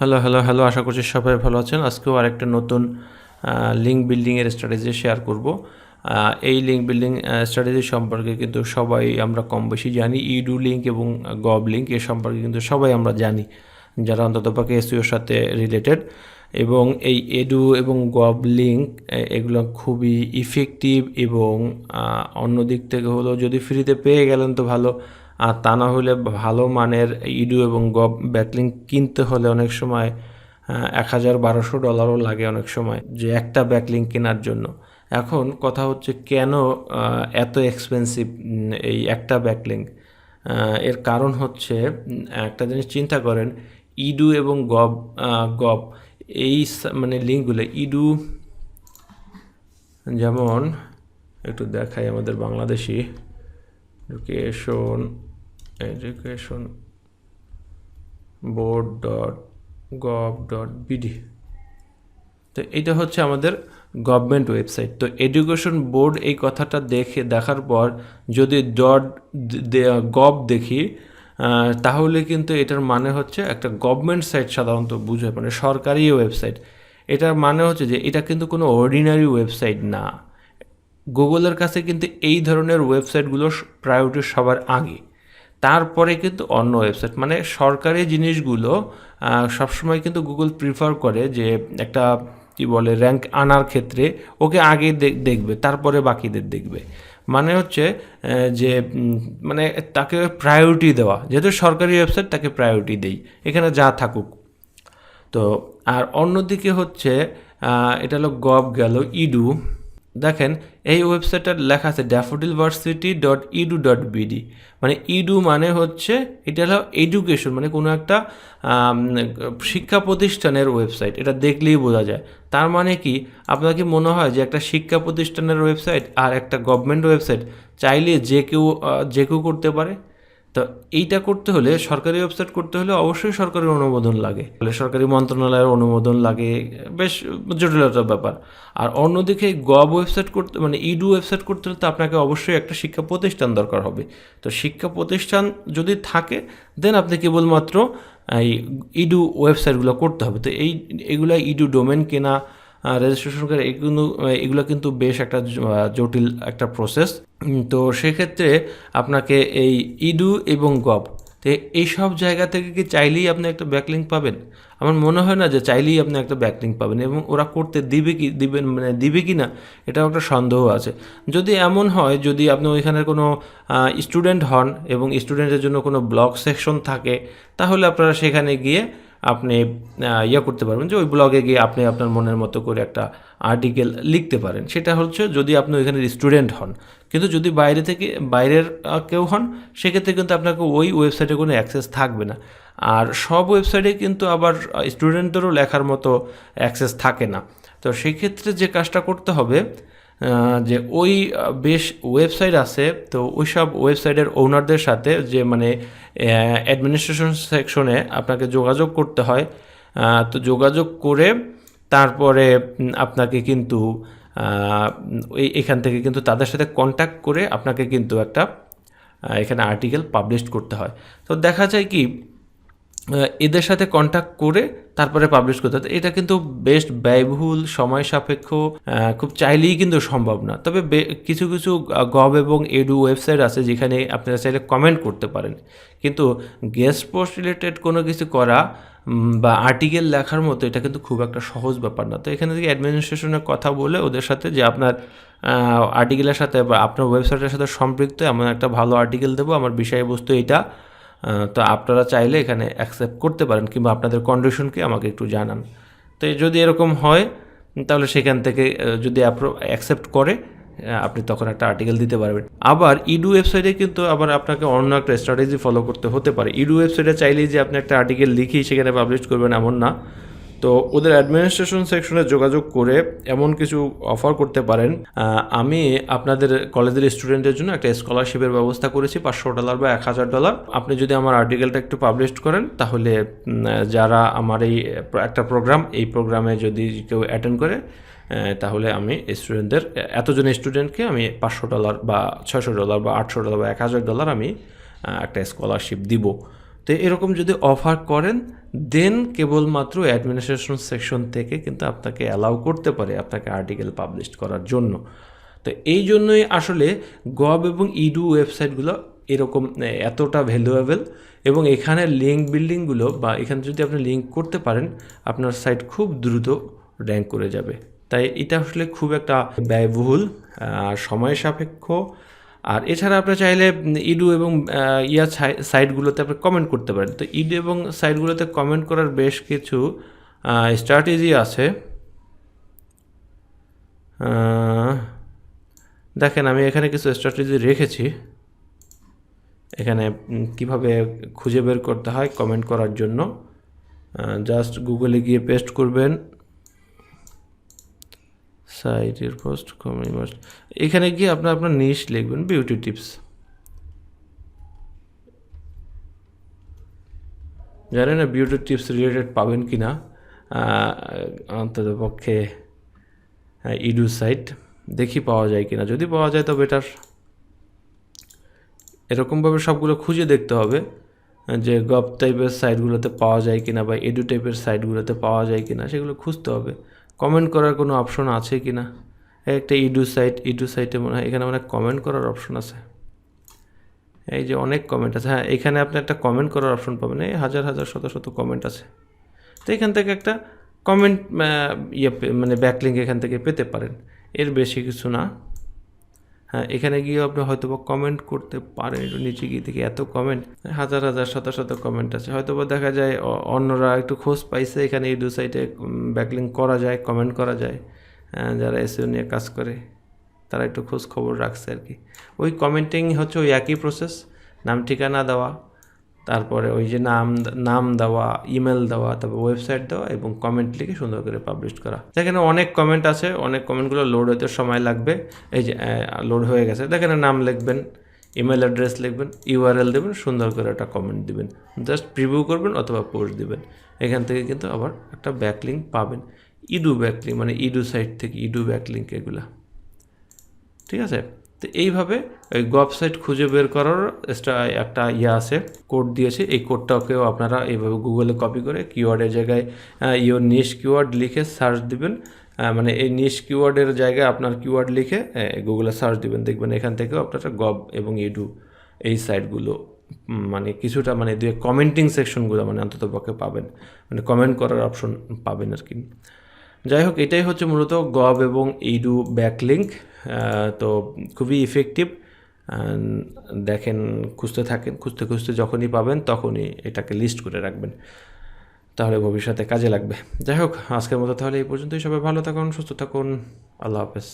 Hello hello hello আশা করছি সবাই ভালো আছেন। আজকেও আরেকটা নতুন লিঙ্ক বিল্ডিংয়ের স্ট্র্যাটেজি শেয়ার করব। এই লিঙ্ক বিল্ডিং স্ট্র্যাটেজি সম্পর্কে কিন্তু সবাই আমরা কম বেশি জানি। ইডু লিঙ্ক এবং গভ লিঙ্ক এ সম্পর্কে কিন্তু সবাই আমরা জানি, যারা অন্ততপক্ষে এসইওর সাথে রিলেটেড। এবং এই এডু এবং গভ লিঙ্ক এগুলো খুবই ইফেক্টিভ এবং অন্য দিক থেকে হলো যদি ফ্রিতে পেয়ে গেলেন তো ভালো, আর তা না হলে ভালো মানের ইডু এবং গভ ব্যাকলিঙ্ক কিনতে হলে অনেক সময় $1,000-1,200 লাগে অনেক সময়, যে একটা ব্যাকলিঙ্ক কেনার জন্য। এখন কথা হচ্ছে কেন এত এক্সপেন্সিভ এই একটা ব্যাকলিঙ্ক? এর কারণ হচ্ছে, একটা জিনিস চিন্তা করেন, ইডু এবং গভ এই মানে লিঙ্কগুলো, ইডু যেমন একটু দেখাই আমাদের বাংলাদেশি education board.gov.bd। তো এটা হচ্ছে আমাদের গভর্নমেন্ট ওয়েবসাইট। তো এডুকেশন বোর্ড এই কথাটা দেখার পর যদি .gov দেখি, তাহলে কিন্তু এটার মানে হচ্ছে একটা গভর্নমেন্ট সাইট, সাধারণত বুঝে মানে সরকারি ওয়েবসাইট। এটার মানে হচ্ছে যে এটা কিন্তু কোনো অর্ডিনারি ওয়েবসাইট না। গুগলের কাছে কিন্তু এই ধরনের ওয়েবসাইটগুলো প্রায়োরিটি সবার আগে, তারপরে কিন্তু অন্য ওয়েবসাইট। মানে সরকারি জিনিসগুলো সবসময় কিন্তু গুগল প্রিফার করে যে একটা কি বলে র্যাঙ্ক আনার ক্ষেত্রে ওকে আগে দেখবে, তারপরে বাকিদের দেখবে। মানে হচ্ছে যে মানে তাকে প্রায়োরিটি দেওয়া, যেহেতু সরকারি ওয়েবসাইট তাকে প্রায়োরিটি দেই, এখানে যা থাকুক। তো আর অন্যদিকে হচ্ছে এটা হলো গভ গেল। ইডু দেখেন, এই ওয়েবসাইটটার লেখা আছে daffodilvarsity.edu.bd। মানে ইডু মানে হচ্ছে এটা হলো এডুকেশন, মানে কোনো একটা শিক্ষা প্রতিষ্ঠানের ওয়েবসাইট। এটা দেখলেই বোঝা যায়। তার মানে কি, আপনার কি মনে হয় যে একটা শিক্ষা প্রতিষ্ঠানের ওয়েবসাইট আর একটা গভর্নমেন্ট ওয়েবসাইট চাইলে যে কেউ করতে পারে? তো এইটা করতে হলে, সরকারি ওয়েবসাইট করতে হলে অবশ্যই সরকারি অনুমোদন লাগে, সরকারি মন্ত্রণালয়ের অনুমোদন লাগে, বেশ জটিলতার ব্যাপার। আর অন্যদিকে গভ ওয়েবসাইট করতে, মানে ইডু ওয়েবসাইট করতে হলে তো আপনাকে অবশ্যই একটা শিক্ষা প্রতিষ্ঠান দরকার হবে। তো শিক্ষা প্রতিষ্ঠান যদি থাকে, দেন আপনি কেবলমাত্র এই ইডু ওয়েবসাইটগুলো করতে হবে। তো এগুলো ইডু ডোমেন কেনা, রেজিস্ট্রেশন করে, এগুলো কিন্তু বেশ একটা জটিল একটা প্রসেস। তো সেক্ষেত্রে আপনাকে এই ইডু এবং গভ, তো এইসব জায়গা থেকে কি চাইলেই আপনি একটা ব্যাকলিঙ্ক পাবেন? আমার মনে হয় না যে চাইলেই আপনি একটা ব্যাকলিঙ্ক পাবেন, এবং ওরা করতে দিবে কি না এটাও একটা সন্দেহ আছে। যদি এমন হয়, যদি আপনি ওইখানের কোনো স্টুডেন্ট হন এবং স্টুডেন্টের জন্য কোনো ব্লগ সেকশন থাকে, তাহলে আপনারা সেখানে গিয়ে আপনি করতে পারবেন, যে ওই ব্লগে গিয়ে আপনি আপনার মনের মতো করে একটা আর্টিকেল লিখতে পারেন। সেটা হচ্ছে যদি আপনি ওইখানের স্টুডেন্ট হন। কিন্তু যদি বাইরের কেউ হন, সেক্ষেত্রে কিন্তু আপনাকে ওই ওয়েবসাইটে কোনো অ্যাক্সেস থাকবে না। আর সব ওয়েবসাইটে কিন্তু আবার স্টুডেন্টদেরও লেখার মতো অ্যাক্সেস থাকে না। তো সেই ক্ষেত্রে যে কাজটা করতে হবে, যে ওই বেশ ওয়েবসাইট আছে, তো ওই সব ওয়েবসাইটের ওনারদের সাথে, যে মানে অ্যাডমিনিস্ট্রেশন সেকশনে আপনাকে যোগাযোগ করতে হয়। তো যোগাযোগ করে তারপরে আপনাকে কিন্তু এখান থেকে কিন্তু তাদের সাথে কন্ট্যাক্ট করে আপনাকে কিন্তু একটা এখানে আর্টিকেল পাবলিশ করতে হয়। তো দেখা যায় কি, এদের সাথে কন্ট্যাক্ট করে তারপরে পাবলিশ করতে হয়। এটা কিন্তু বেশ ব্যয়বহুল, সময় সাপেক্ষ, খুব চাইলেই কিন্তু সম্ভব না। তবে কিছু কিছু গভ এবং এডু ওয়েবসাইট আছে যেখানে আপনারা চাইলে কমেন্ট করতে পারেন, কিন্তু গেস্ট পোস্ট রিলেটেড কোনো কিছু করা বা আর্টিকেল লেখার মতো এটা কিন্তু খুব একটা সহজ ব্যাপার না। তো এখানে থেকে অ্যাডমিনিস্ট্রেশনের কথা বলে ওদের সাথে, যে আপনার আর্টিকেলের সাথে বা আপনার ওয়েবসাইটের সাথে সম্পৃক্ত এমন একটা ভালো আর্টিকেল দেবো, আমার বিষয়বস্তু এটা, তো আপনারা চাইলে এখানে অ্যাকসেপ্ট করতে পারেন, কিংবা আপনাদের কন্ডিশনকে আমাকে একটু জানান। তো যদি এরকম হয়, তাহলে সেখান থেকে যদি অ্যাকসেপ্ট করে, আপনি তখন একটা আর্টিকেল দিতে পারবেন। আবার ইডু ওয়েবসাইটে কিন্তু আবার আপনাকে অন্য একটা স্ট্র্যাটেজি ফলো করতে হতে পারে। ইডু ওয়েবসাইটে চাইলেই যে আপনি একটা আর্টিকেল লিখেই সেখানে পাবলিশ করবেন এমন না। তো ওদের অ্যাডমিনিস্ট্রেশন সেকশনে যোগাযোগ করে এমন কিছু অফার করতে পারেন। আমি আপনাদের কলেজের স্টুডেন্টের জন্য একটা স্কলারশিপের ব্যবস্থা করেছি, $500 বা $1,000। আপনি যদি আমার আর্টিকেলটা একটু পাবলিশ করেন, তাহলে যারা আমার এই একটা এই প্রোগ্রামে যদি কেউ অ্যাটেন্ড করে, তাহলে আমি স্টুডেন্টদের, এতজন স্টুডেন্টকে আমি $500 বা $600 বা $800 বা $1,000 আমি একটা স্কলারশিপ দিব। তো তো এরকম যদি অফার করেন দেন কেবলমাত্র অ্যাডমিনিস্ট্রেশন সেকশন থেকে কিন্তু আপনাকে অ্যালাউ করতে পারে আপনাকে আর্টিকেল পাবলিশ করার জন্য। তো এই জন্যই আসলে গভ এবং ইডু ওয়েবসাইটগুলো এরকম এতটা ভ্যালুয়েবল, এবং এখানে লিঙ্ক বিল্ডিংগুলো বা এখানে যদি আপনি লিঙ্ক করতে পারেন আপনার সাইট খুব দ্রুত র্যাঙ্ক করে যাবে। তাই এটা আসলে খুব একটা ব্যয়বহুল আর সময় সাপেক্ষ। আর এছাড়া আপনি চাইলে ইডু এবং সাইটগুলোতে আপনি কমেন্ট করতে পারেন। তো ইডু এবং সাইটগুলোতে কমেন্ট করার বেশ কিছু স্ট্র্যাটেজি আছে। দেখেন আমি এখানে কিছু স্ট্র্যাটেজি রেখেছি, এখানে কিভাবে খুঁজে বের করতে হয় কমেন্ট করার জন্য। জাস্ট গুগলে গিয়ে পেস্ট করবেন সাইটের পোস্ট কমেন্ট, এখানে গিয়ে আপনার নিশ লিখবেন বিউটি টিপস। জানেন না বিউটি টিপস রিলেটেড পাবেন কি না, অন্তত পক্ষে ইডু সাইট দেখি পাওয়া যায় কিনা, যদি পাওয়া যায় তো বেটার। এরকমভাবে সবগুলো খুঁজে দেখতে হবে যে গভ টাইপের সাইটগুলোতে পাওয়া যায় কিনা বা এডু টাইপের সাইটগুলোতে পাওয়া যায় কিনা, সেগুলো খুঁজতে হবে। কমেন্ট করার কোনো অপশন আছে কিনা, একটা ইডু সাইটে মনে হয় এখানে অনেক কমেন্ট করার অপশন আছে। এই যে অনেক কমেন্ট আছে, হ্যাঁ এখানে আপনি একটা কমেন্ট করার অপশন পাবেন, এই হাজার হাজার শত শত কমেন্ট আছে। তো এখান থেকে একটা কমেন্ট মানে ব্যাকলিঙ্ক এখান থেকে পেতে পারেন, এর বেশি কিছু না। হ্যাঁ এখানে গিয়ে আপনি হয়তো বা কমেন্ট করতে পারেন, একটু নিচে গিয়ে দেখি এত কমেন্ট, হাজার হাজার শত শত কমেন্ট আছে। হয়তো বা দেখা যায় অন্যরা একটু খোঁজ পাইছে এখানে ইডু সাইটে ব্যাকলিঙ্ক করা যায়, কমেন্ট করা যায়, যারা এসইও নিয়ে কাজ করে তারা একটু খোঁজ খবর রাখছে আর কি। ওই কমেন্টিং হচ্ছে ওই একই প্রসেস, নাম ঠিকানা দেওয়া, তারপরে ওই যে নাম দেওয়া, ইমেল দেওয়া, তারপর ওয়েবসাইট দেওয়া এবং কমেন্ট লিখে সুন্দর করে পাবলিশ করা। দেখেন অনেক কমেন্ট আছে, অনেক কমেন্টগুলো লোড হতে সময় লাগবে। এই যে লোড হয়ে গেছে, দেখেন নাম লিখবেন, ইমেল অ্যাড্রেস লিখবেন, ইউআরএল দেবেন, সুন্দর করে একটা কমেন্ট দিবেন, জাস্ট প্রিভিউ করবেন অথবা পোস্ট দিবেন। এখান থেকে কিন্তু আবার একটা ব্যাকলিঙ্ক পাবেন, ইডু ব্যাকলিঙ্ক মানে ইডু সাইট থেকে ইডু ব্যাকলিঙ্ক এগুলা, ঠিক আছে। তো এইভাবে ওই ওয়েবসাইট খুঁজে বের করার একটা আছে, কোড দিয়েছে, এই কোডটাকেও আপনারা এইভাবে গুগলে কপি করে কিওয়ার্ডের জায়গায় ইওর নিশ কিওয়ার্ড লিখে সার্চ দিবেন, মানে এই নিশ কিওয়ার্ডের জায়গায় আপনার কিওয়ার্ড লিখে গুগলে সার্চ দিবেন, দেখবেন এখান থেকেও আপনারা গভ এবং ইডু এই সাইটগুলো মানে কিছুটা মানে দুই কমেন্টিং সেকশনগুলো মানে অন্তত পক্ষে পাবেন, মানে কমেন্ট করার অপশন পাবেন আর কি। যাই হোক এটাই হচ্ছে মূলত গভ এবং ইডু ব্যাকলিঙ্ক। তো খুবই ইফেক্টিভ, দেখেন খুঁজতে থাকেন, খুঁজতে খুঁজতে যখনই পাবেন তখনই এটাকে লিস্ট করে রাখবেন, তাহলে ভবিষ্যতে কাজে লাগবে। যাই হোক আজকের মতো তাহলে এই পর্যন্তই, সবাই ভালো থাকুন, সুস্থ থাকুন, আল্লাহ হাফেজ।